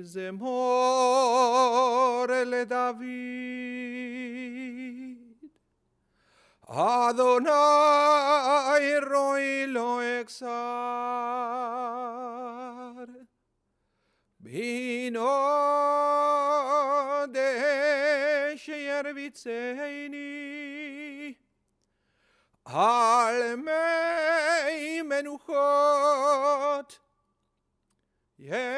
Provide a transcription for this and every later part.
מזמור לדוד. אדוני רואי לא אכסר, בהינודש ירביצני, על מי מנוחות ינעלני.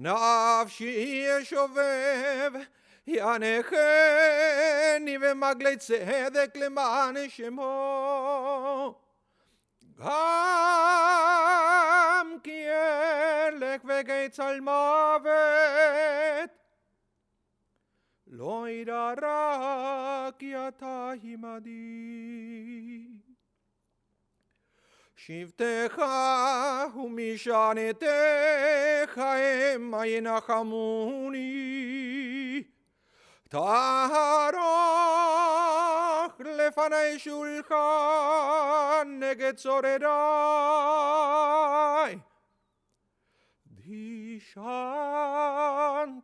נפשי ישובב ינחני במגלי צדק למען שמו, גם כי אלך וגצל מוות לא ידע רע כי אתה עמדי. שבטך ומשענתך המה ינחמוני, תערוך לפני שולחן נגד צוררי, דשנת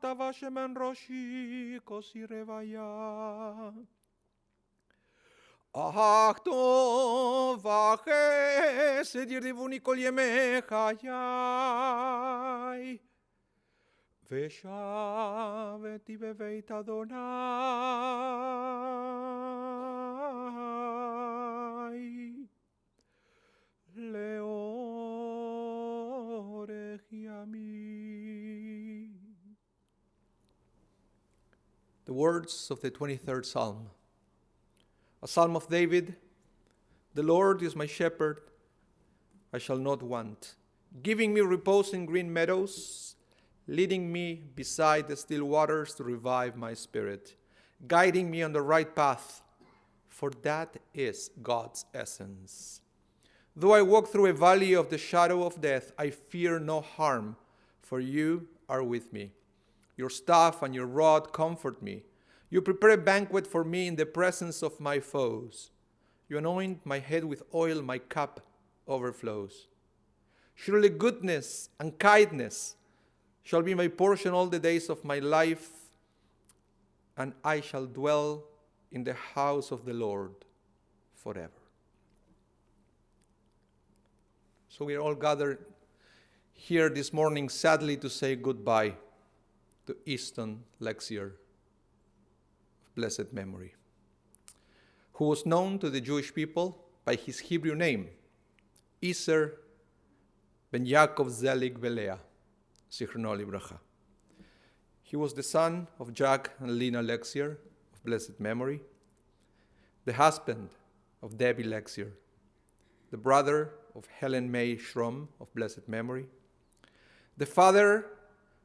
ושמן ראשי כוסי רוויה. אך טוב וחסד ירדפוני כל ימי חיי, ושבתי בבית אדוני לאורך ימים. The words of the 23rd Psalm. A psalm of David. The Lord is my shepherd, I shall not want, giving me repose in green meadows, leading me beside the still waters to revive my spirit, guiding me on the right path, for that is God's essence. Though I walk through a valley of the shadow of death, I fear no harm, for you are with me. Your staff and your rod comfort me. You prepare a banquet for me in the presence of my foes. You anoint my head with oil, my cup overflows. Surely goodness and kindness shall be my portion all the days of my life, and I shall dwell in the house of the Lord forever. So we are all gathered here this morning, sadly, to say goodbye to Easton Lexier, blessed memory, who was known to the Jewish people by his Hebrew name, Iser ben Yaakov Zelig Velea, Zichrono Livracha. He was the son of Jack and Lina Lexier, of blessed memory, the husband of Debbie Lexier, the brother of Helen May Schrom, of blessed memory, the father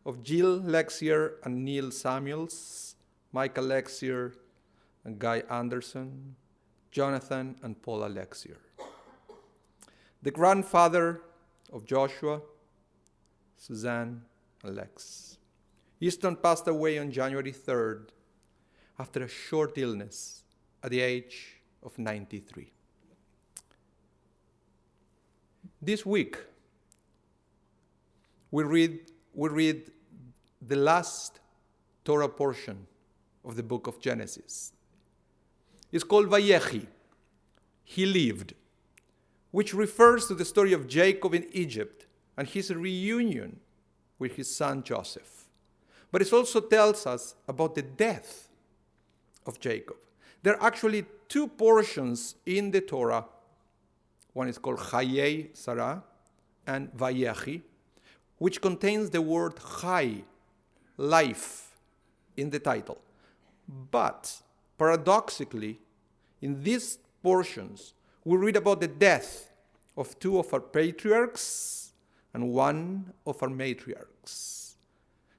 of Jill Lexier and Neil Samuels, Michael Lexier and Guy Anderson, Jonathan and Paula Lexier. The grandfather of Joshua, Suzanne and Lex. Easton passed away on January 3rd after a short illness at the age of 93. This week, we read the last Torah portion of the book of Genesis. It's called Vayechi, he lived, which refers to the story of Jacob in Egypt and his reunion with his son Joseph. But it also tells us about the death of Jacob. There are actually two portions in the Torah. One is called Chayei Sarah and Vayechi, which contains the word Chai, life, in the title. But paradoxically, in these portions, we read about the death of two of our patriarchs and one of our matriarchs.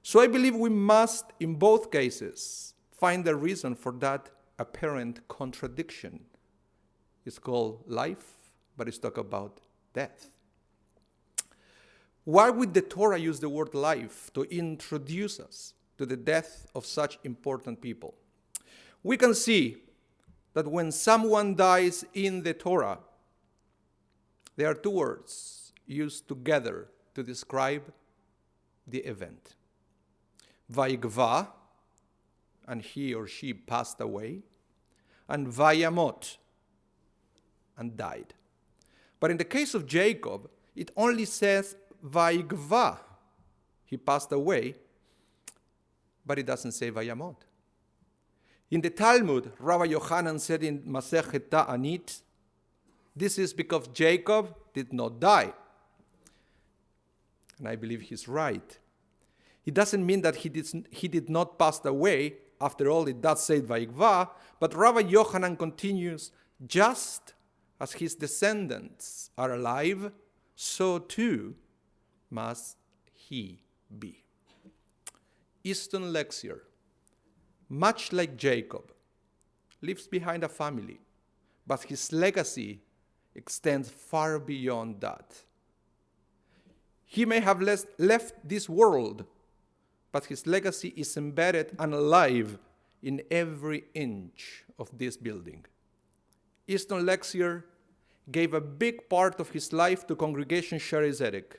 So I believe we must, in both cases, find the reason for that apparent contradiction. It's called life, but it's talk about death. Why would the Torah use the word life to introduce us to the death of such important people? We can see that when someone dies in the Torah, there are two words used together to describe the event. Vayigva, and he or she passed away, and Vayamot, and died. But in the case of Jacob, it only says Vayigva, he passed away, but it doesn't say Vayamot. In the Talmud, Rabbi Yochanan said in Masechet Ta'anit, this is because Jacob did not die. And I believe he's right. It doesn't mean that he did not pass away. After all, it does say Vayigva, but Rabbi Yochanan continues, just as his descendants are alive, so too must he be. Easton Lexier, much like Jacob, leaves behind a family, but his legacy extends far beyond that. He may have left this world, but his legacy is embedded and alive in every inch of this building. Easton Lexier gave a big part of his life to Congregation Sherry Zedek,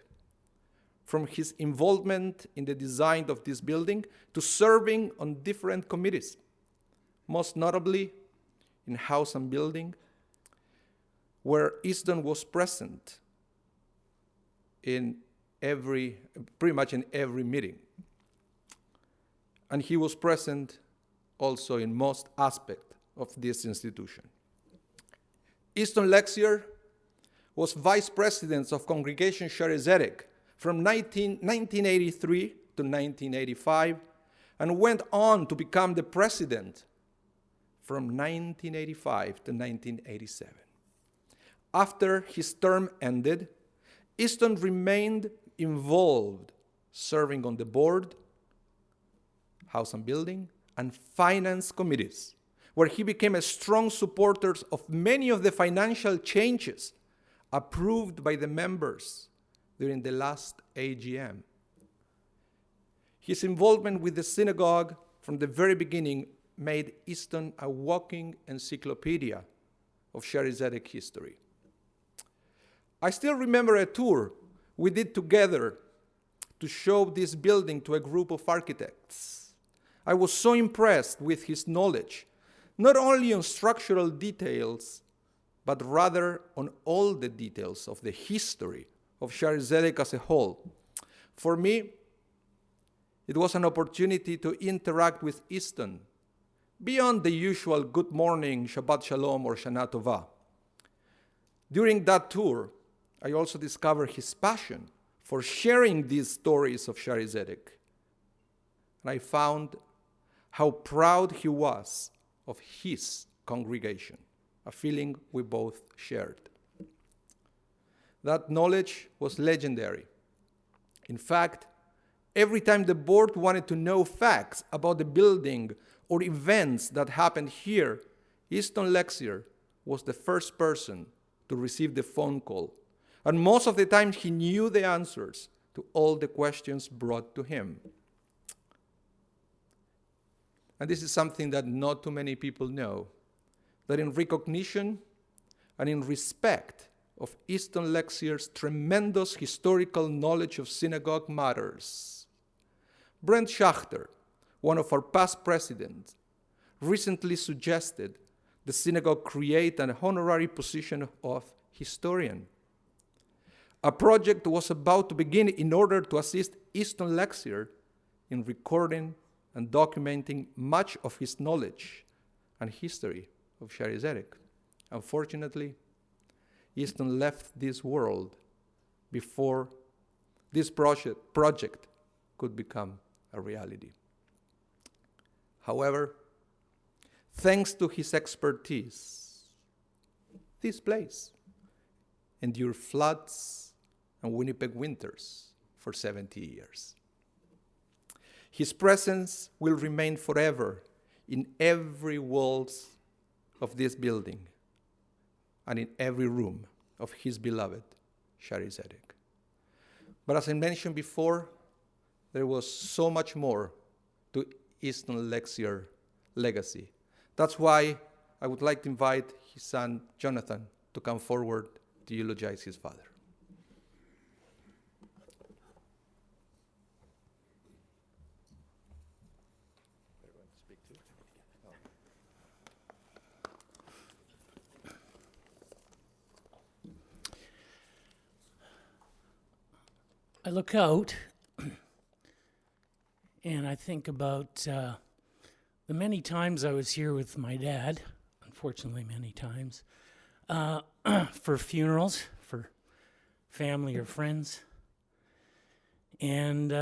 from his involvement in the design of this building to serving on different committees, most notably in House and Building, where Easton was present in pretty much in every meeting. And he was present also in most aspects of this institution. Easton Lexier was vice president of Congregation Sherry Zedek from 1983 to 1985, and went on to become the president from 1985 to 1987. After his term ended, Easton remained involved, serving on the board, House and Building, and finance committees, where he became a strong supporter of many of the financial changes approved by the members during the last AGM. His involvement with the synagogue from the very beginning made Easton a walking encyclopedia of Sherry Zedek history. I still remember a tour we did together to show this building to a group of architects. I was so impressed with his knowledge, not only on structural details, but rather on all the details of the history of Sherry Zedek as a whole. For me, it was an opportunity to interact with Easton beyond the usual good morning, Shabbat Shalom, or Shana Tova. During that tour, I also discovered his passion for sharing these stories of Sherry Zedek. And I found how proud he was of his congregation, a feeling we both shared. That knowledge was legendary. In fact, every time the board wanted to know facts about the building or events that happened here, Easton Lexier was the first person to receive the phone call. And most of the time, he knew the answers to all the questions brought to him. And this is something that not too many people know, that in recognition and in respect of Easton Lexier's tremendous historical knowledge of synagogue matters, Brent Schachter, one of our past presidents, recently suggested the synagogue create an honorary position of historian. A project was about to begin in order to assist Easton Lexier in recording and documenting much of his knowledge and history of Sherry Zedek. Unfortunately, Easton left this world before this project could become a reality. However, thanks to his expertise, this place endured floods and Winnipeg winters for 70 years. His presence will remain forever in every walls of this building and in every room of his beloved Sherry Zedek. But as I mentioned before, there was so much more to Easton Lexier legacy. That's why I would like to invite his son, Jonathan, to come forward to eulogize his father. I look out and I think about the many times I was here with my dad, unfortunately many times, for funerals, for family or friends. And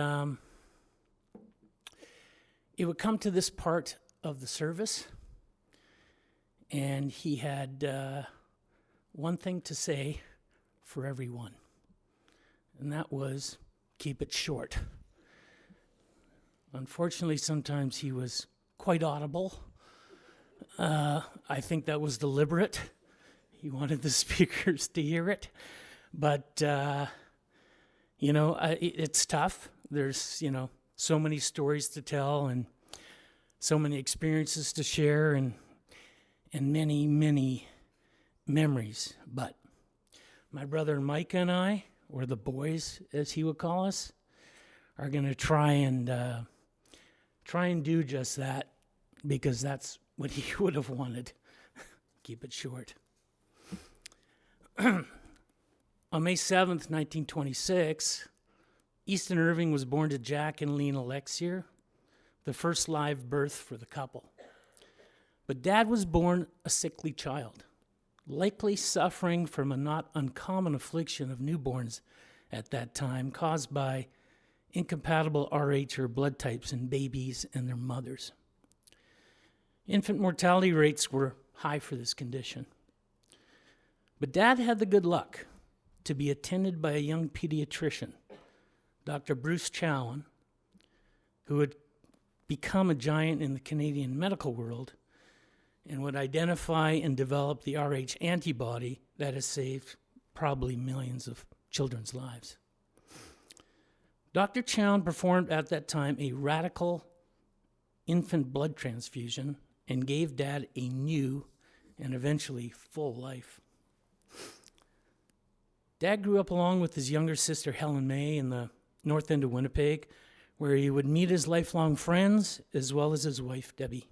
it would come to this part of the service, and he had one thing to say for everyone. And that was, keep it short. Unfortunately, sometimes he was quite audible. I think that was deliberate. He wanted the speakers to hear it. But, it's tough. There's, so many stories to tell and so many experiences to share and many, many memories. But my brother Micah and I, or the boys, as he would call us, are going to try and do just that, because that's what he would have wanted. Keep it short. On May 7th, 1926, Easton Irving was born to Jack and Lena Lexier, the first live birth for the couple. But Dad was born a sickly child, likely suffering from a not uncommon affliction of newborns at that time, caused by incompatible Rh or blood types in babies and their mothers. Infant mortality rates were high for this condition. But Dad had the good luck to be attended by a young pediatrician, Dr. Bruce Chowan, who had become a giant in the Canadian medical world and would identify and develop the Rh antibody that has saved probably millions of children's lives. Dr. Chown performed at that time a radical infant blood transfusion and gave Dad a new and eventually full life. Dad grew up along with his younger sister Helen May in the north end of Winnipeg, where he would meet his lifelong friends as well as his wife Debbie.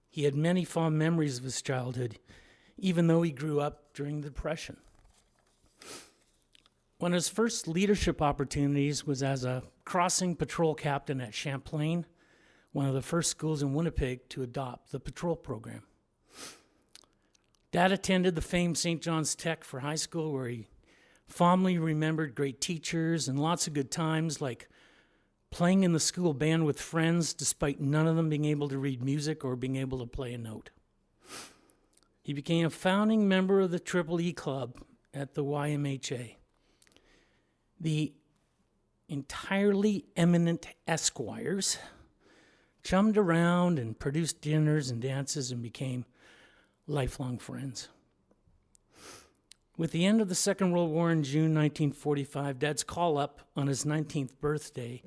He had many fond memories of his childhood, even though he grew up during the Depression. One of his first leadership opportunities was as a crossing patrol captain at Champlain, one of the first schools in Winnipeg to adopt the patrol program. Dad attended the famed St. John's Tech for high school, where he fondly remembered great teachers and lots of good times, like playing in the school band with friends despite none of them being able to read music or being able to play a note. He became a founding member of the Triple E Club at the YMHA. The entirely eminent Esquires chummed around and produced dinners and dances and became lifelong friends. With the end of the Second World War in June 1945, Dad's call-up on his 19th birthday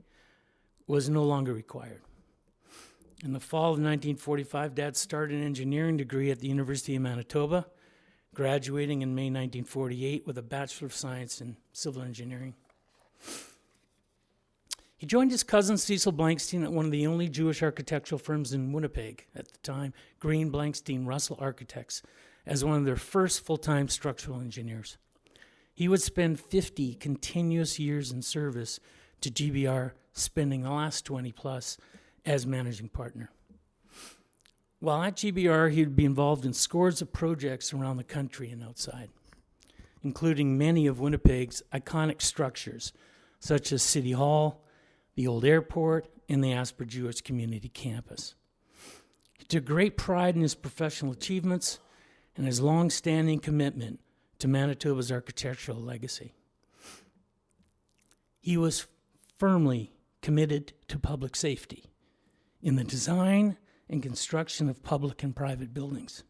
was no longer required. In the fall of 1945, Dad started an engineering degree at the University of Manitoba, graduating in May 1948 with a Bachelor of Science in Civil Engineering. He joined his cousin Cecil Blankstein at one of the only Jewish architectural firms in Winnipeg at the time, Green Blankstein Russell Architects, as one of their first full-time structural engineers. He would spend 50 continuous years in service to GBR, spending the last 20 plus as managing partner. While at GBR, he would be involved in scores of projects around the country and outside, including many of Winnipeg's iconic structures, such as City Hall, the old airport, and the Asper Jewish Community Campus. He took great pride in his professional achievements and his long-standing commitment to Manitoba's architectural legacy. He was firmly committed to public safety in the design and construction of public and private buildings.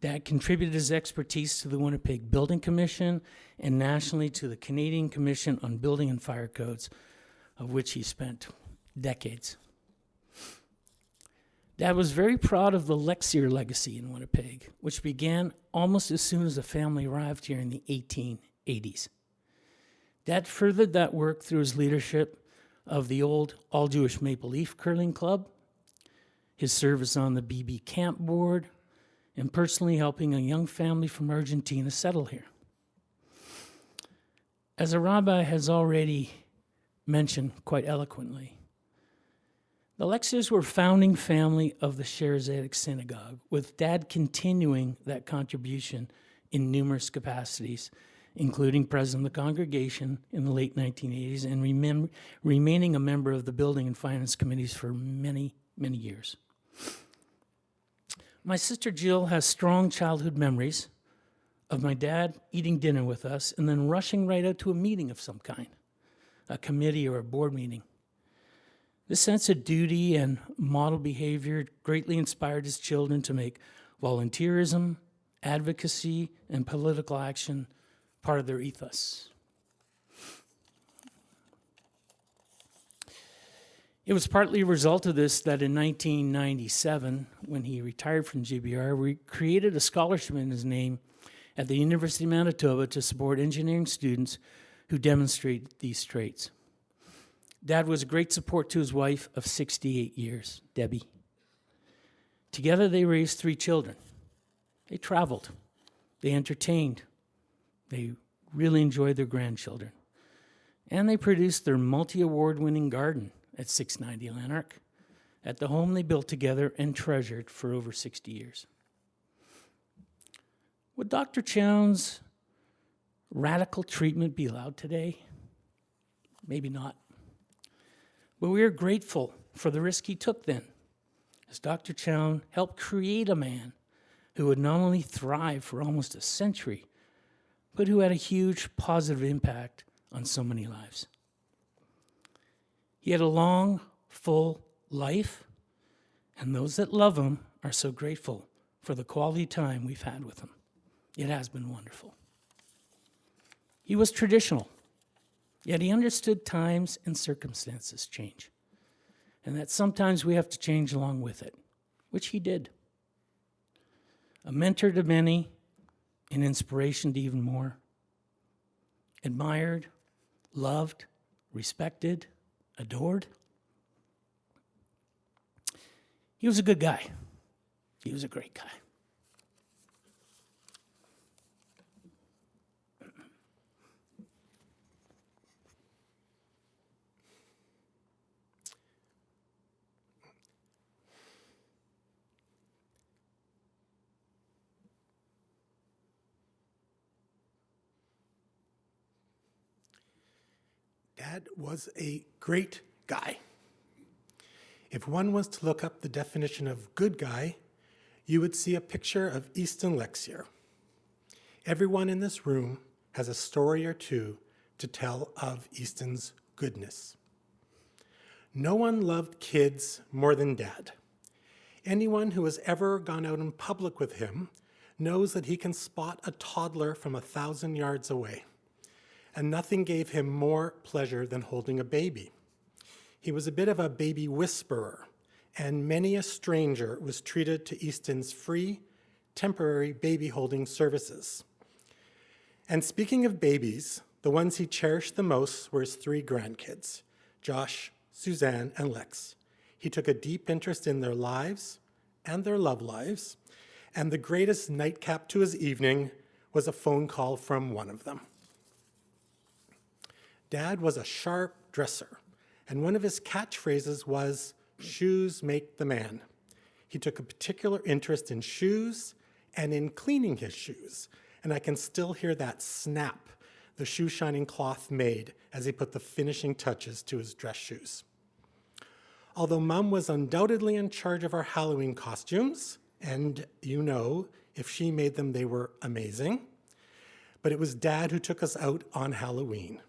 Dad contributed his expertise to the Winnipeg Building Commission and nationally to the Canadian Commission on Building and Fire Codes, of which he spent decades. Dad was very proud of the Lexier legacy in Winnipeg, which began almost as soon as the family arrived here in the 1880s. Dad furthered that work through his leadership of the old all-Jewish Maple Leaf Curling Club, his service on the BB Camp Board, and personally helping a young family from Argentina settle here. As a rabbi has already mentioned quite eloquently, the Lexiers were founding family of the Sherazadic Synagogue, with Dad continuing that contribution in numerous capacities, including president of the congregation in the late 1980s and remaining a member of the building and finance committees for many, many years. My sister Jill has strong childhood memories of my dad eating dinner with us and then rushing right out to a meeting of some kind, a committee or a board meeting. This sense of duty and model behavior greatly inspired his children to make volunteerism, advocacy, and political action part of their ethos. It was partly a result of this that in 1997, when he retired from GBR, we created a scholarship in his name at the University of Manitoba to support engineering students who demonstrate these traits. Dad was a great support to his wife of 68 years, Debbie. Together they raised 3 children. They traveled. They entertained. They really enjoyed their grandchildren. And they produced their multi-award-winning garden at 690 Lanark, at the home they built together and treasured for over 60 years. Would Dr. Chown's radical treatment be allowed today? Maybe not. But we are grateful for the risk he took then, as Dr. Chown helped create a man who would not only thrive for almost a century, but who had a huge positive impact on so many lives. He had a long, full life, and those that love him are so grateful for the quality time we've had with him. It has been wonderful. He was traditional, yet he understood times and circumstances change, and that sometimes we have to change along with it, which he did. A mentor to many, an inspiration to even more. Admired, loved, respected, adored. He was a good guy. He was a great guy. Dad was a great guy. If one was to look up the definition of good guy, you would see a picture of Easton Lexier. Everyone in this room has a story or two to tell of Easton's goodness. No one loved kids more than Dad. Anyone who has ever gone out in public with him knows that he can spot a toddler from 1,000 yards away. And nothing gave him more pleasure than holding a baby. He was a bit of a baby whisperer, and many a stranger was treated to Easton's free, temporary baby holding services. And speaking of babies, the ones he cherished the most were his 3 grandkids, Josh, Suzanne, and Lex. He took a deep interest in their lives and their love lives, and the greatest nightcap to his evening was a phone call from one of them. Dad was a sharp dresser, and one of his catchphrases was, "Shoes make the man." He took a particular interest in shoes and in cleaning his shoes, and I can still hear that snap the shoe shining cloth made as he put the finishing touches to his dress shoes. Although Mom was undoubtedly in charge of our Halloween costumes, and you know, if she made them, they were amazing, but it was Dad who took us out on Halloween.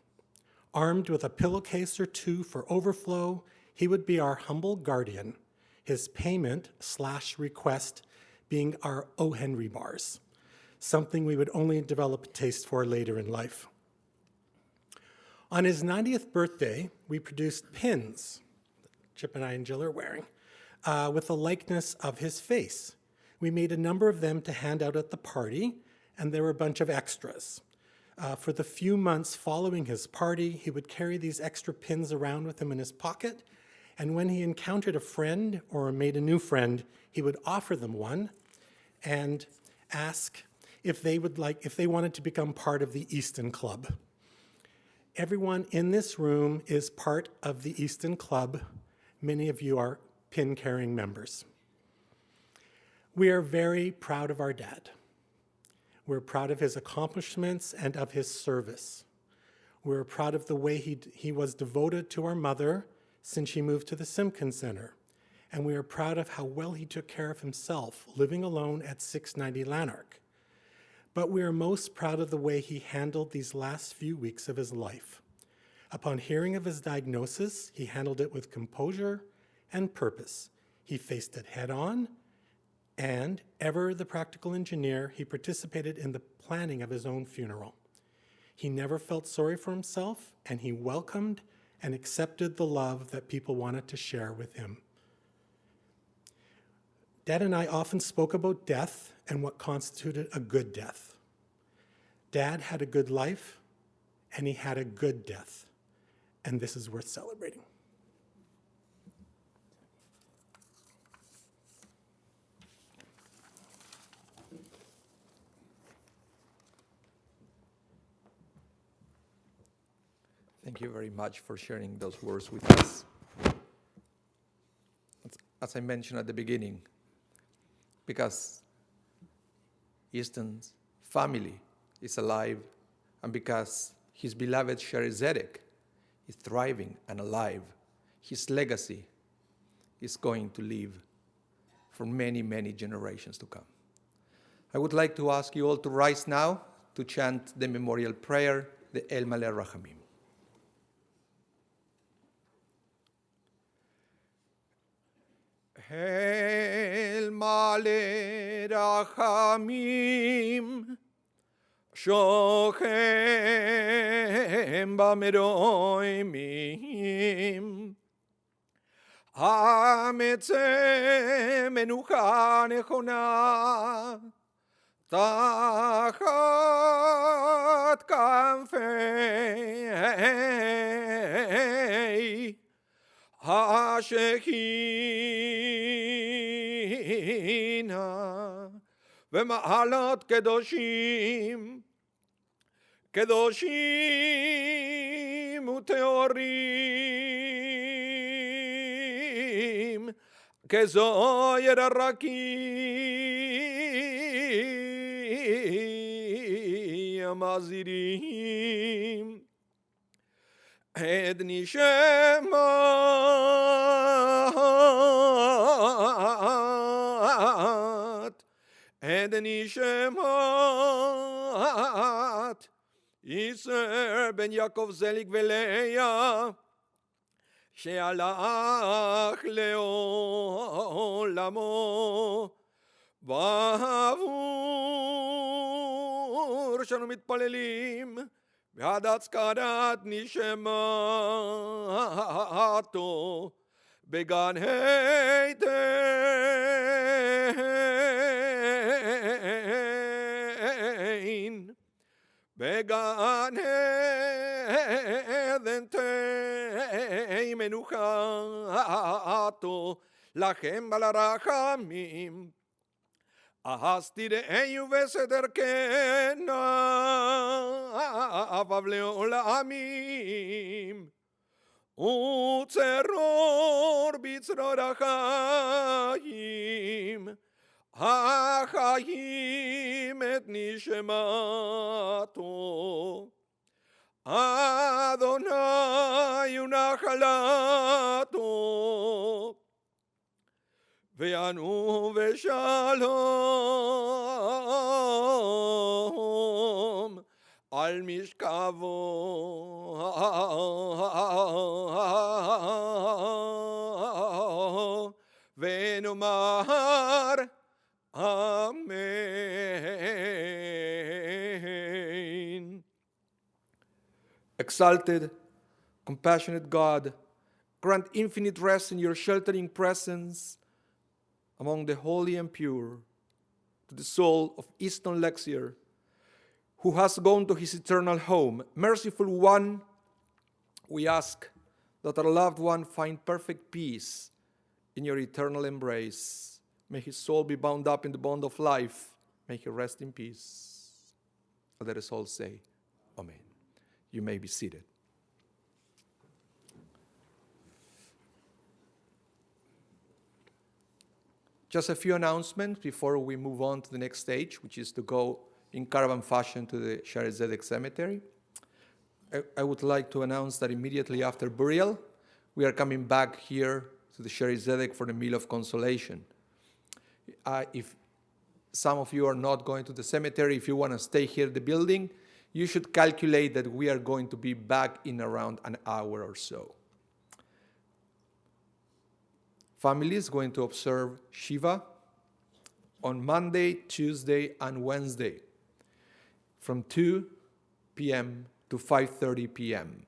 Armed with a pillowcase or 2 for overflow, he would be our humble guardian, his payment/request being our O. Henry bars, something we would only develop a taste for later in life. On his 90th birthday, we produced pins, Chip and I and Jill are wearing, with a likeness of his face. We made a number of them to hand out at the party, and there were a bunch of extras. For the few months following his party, he would carry these extra pins around with him in his pocket, and when he encountered a friend or made a new friend, he would offer them one and ask if they wanted to become part of the Easton Club. Everyone in this room is part of the Easton Club. Many of you are pin-carrying members. We are very proud of our dad. We're proud of his accomplishments and of his service. We're proud of the way he was devoted to our mother since she moved to the Simpkins Center. And we are proud of how well he took care of himself, living alone at 690 Lanark. But we are most proud of the way he handled these last few weeks of his life. Upon hearing of his diagnosis, he handled it with composure and purpose. He faced it head on, and ever the practical engineer, he participated in the planning of his own funeral. He never felt sorry for himself, and he welcomed and accepted the love that people wanted to share with him. Dad and I often spoke about death and what constituted a good death. Dad had a good life, and he had a good death, and this is worth celebrating. Thank you very much for sharing those words with us. As I mentioned at the beginning, because Easton's family is alive, and because his beloved Sherry Zedek is thriving and alive, his legacy is going to live for many, many generations to come. I would like to ask you all to rise now to chant the memorial prayer, the El Maleh Rachamim. El Maleh Rachamim Shochem Bameroimim Hametze Menucha Nechona Tachat Kanfei השכינה ומעלות קדושים קדושים וטהורים כזוהר הרקיע מזהירים את נשמת יסר בן יעקב זליג ולאה שהלך לעולמו בעבור שאנו מתפללים בעד הצקרת נשמתו בגן עדן בגן עדן תהי מנוחתו לכם על הרחמים אז תראיו וסדר כנפיו לעולמים וצרור בצרור החיים החיים את נשמתו אדוני ונחלתו ויענו ושלום על משכבו ונאמר Amen. Exalted, compassionate God, grant infinite rest in your sheltering presence among the holy and pure, to the soul of Easton Lexier, who has gone to his eternal home. Merciful One, we ask that our loved one find perfect peace in your eternal embrace. May his soul be bound up in the bond of life. May he rest in peace. Let us all say, Amen. You may be seated. Just a few announcements before we move on to the next stage, which is to go in caravan fashion to the Shabbat Zedek cemetery. I would like to announce that immediately after burial, we are coming back here to the Shabbat Zedek for the meal of consolation. If some of you are not going to the cemetery, if you want to stay here in the building, you should calculate that we are going to be back in around an hour or so. Family is going to observe Shiva on Monday, Tuesday, and Wednesday from 2 p.m. to 5:30 p.m.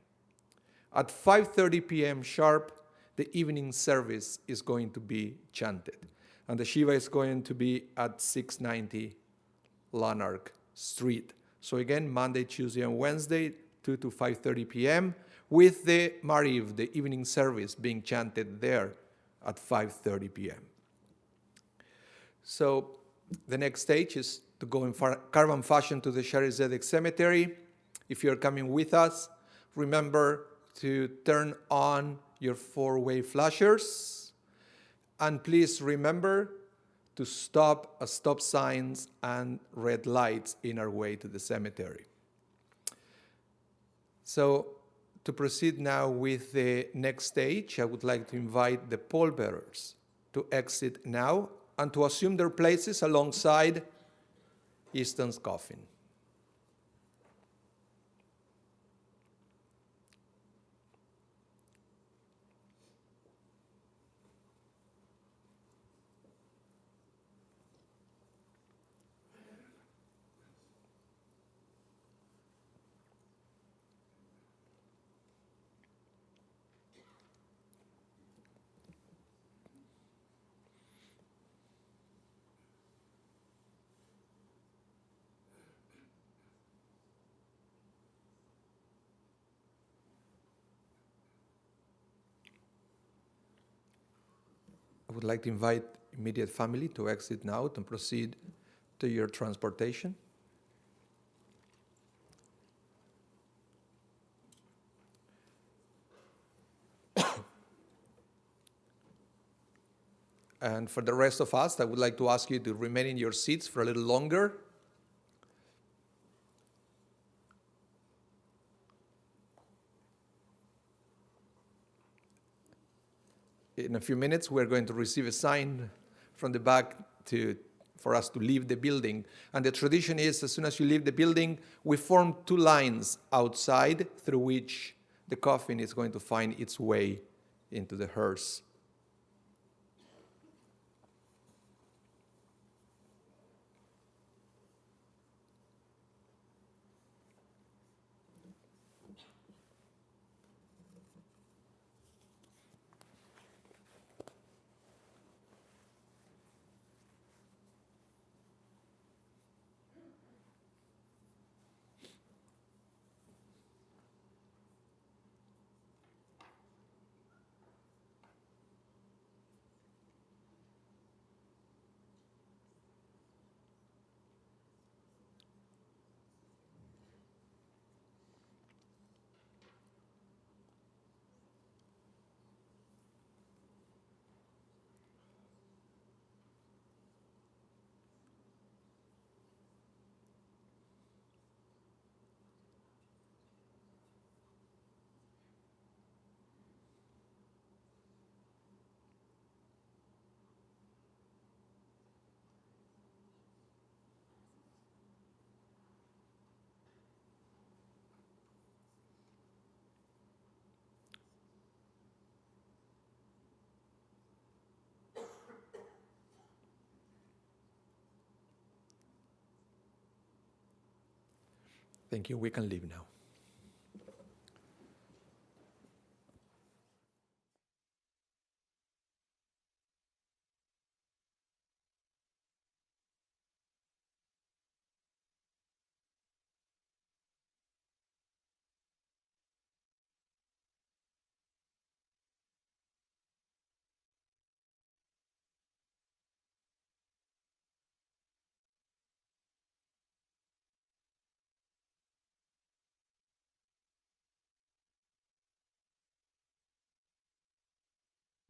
At 5:30 p.m. sharp, the evening service is going to be chanted. And the Shiva is going to be at 690 Lanark Street. So again, Monday, Tuesday, and Wednesday, 2 to 5:30 p.m., with the Mariv, the evening service, being chanted there at 5:30 p.m. So the next stage is to go in caravan fashion to the Shabbat Zedek cemetery. If you're coming with us, remember to turn on your four-way flashers. And please remember to stop at stop signs and red lights in our way to the cemetery. So to proceed now with the next stage, I would like to invite the pallbearers to exit now and to assume their places alongside Easton's coffin. I would like to invite immediate family to exit now and proceed to your transportation. And for the rest of us, I would like to ask you to remain in your seats for a little longer. In a few minutes, we're going to receive a sign from the back for us to leave the building. And the tradition is, as soon as you leave the building, we form two lines outside through which the coffin is going to find its way into the hearse. Thank you. We can leave now.